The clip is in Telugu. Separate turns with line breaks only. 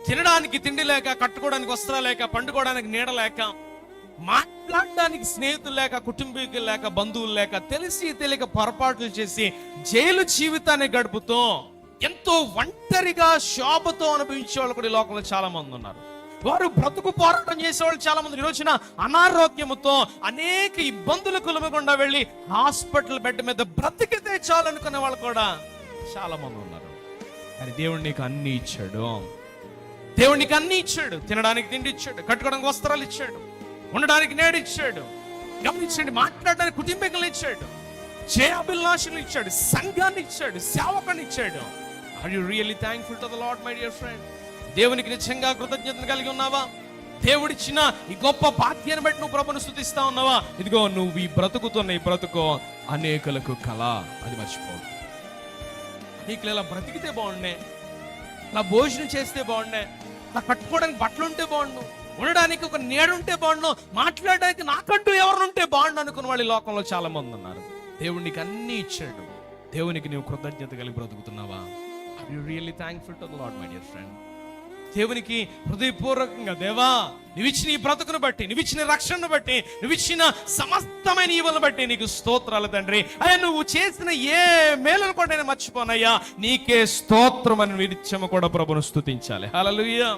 తినడానికి తిండి లేక, కట్టుకోవడానికి వస్త్రాలు లేక, పండుకోవడానికి నీడ లేక, మాట్లాడడానికి స్నేహితులు లేక, కుటుంబీకులు లేక, బంధువులు లేక, తెలిసి తెలియక పొరపాట్లు చేసి జైలు జీవితాన్ని గడుపుతూ ఎంతో ఒంటరిగా శోభతో అనుభవించే వాళ్ళు కూడా ఈ లోకంలో చాలా మంది ఉన్నారు. వారు బ్రతుకు పోరాటం చేసేవాళ్ళు చాలా మంది. ఈ రోజున అనారోగ్యముతో అనేక ఇబ్బందులు కులమకుండా వెళ్ళి హాస్పిటల్ బెడ్ మీద బ్రతికితే చాలు అనుకునే వాళ్ళు కూడా చాలా మంది ఉన్నారు. కానీ దేవుడు నీకు అన్ని ఇచ్చాడు. దేవుడు నీకు అన్ని ఇచ్చాడు. తినడానికి తిండి ఇచ్చాడు, కట్టుకోవడానికి వస్త్రాలు ఇచ్చాడు, ఉండడానికి నేడు ఇచ్చాడు, గమనించండి, మాట్లాడడానికి కుటుంబీకులను ఇచ్చాడు, జయాభిలాషులు ఇచ్చాడు, సంఘాన్ని ఇచ్చాడు, సేవకుని ఇచ్చాడు. Are you really thankful to the lord my dear friend? దేవునికి నిజంగా కృతజ్ఞతను కలిగి ఉన్నావా? దేవుడిచ్చిన ఈ గొప్ప భాగ్యాన్ని బట్టి నువ్వు ప్రభువును స్తుతిస్తా ఉన్నావా? ఇదిగో నువ్వు ఈ బ్రతుకుతున్న ఈ బ్రతుకు అనేకులకు కళ, అది మర్చిపో. నీకు ఇలా బ్రతికితే బాగుండే, నా భోజనం చేస్తే బాగుండే, నా కట్టుకోవడానికి బట్టలు ఉంటే బాగుండు, ఉండడానికి ఒక నీడుంటే బాగుండు, మాట్లాడడానికి నాకంటూ ఎవరుంటే బాగుండు అనుకున్న వాళ్ళు ఈ లోకంలో చాలా మంది ఉన్నారు. దేవుడు నీకు అన్ని ఇచ్చాడు. దేవునికి నీవు కృతజ్ఞత కలిగి బ్రతుకుతున్నావా? Are you really thankful to the lord my dear friend? దేవునికి హృదయపూర్వకంగా, దేవా నువ్విచ్చిన ఈ బ్రతుకును బట్టి, నువ్విచ్చిన రక్షణను బట్టి, నువ్విచ్చిన సమస్తమైన ఈవెలను బట్టి నీకు స్తోత్రాలు తండ్రి. అయ్యా నువ్వు చేసిన ఏ మేలును కూడా నేను మర్చిపోనయ్యా. నీకే స్తోత్రం అని నిత్యము కూడా ప్రభువును స్తుతించాలి. హల్లెలూయా.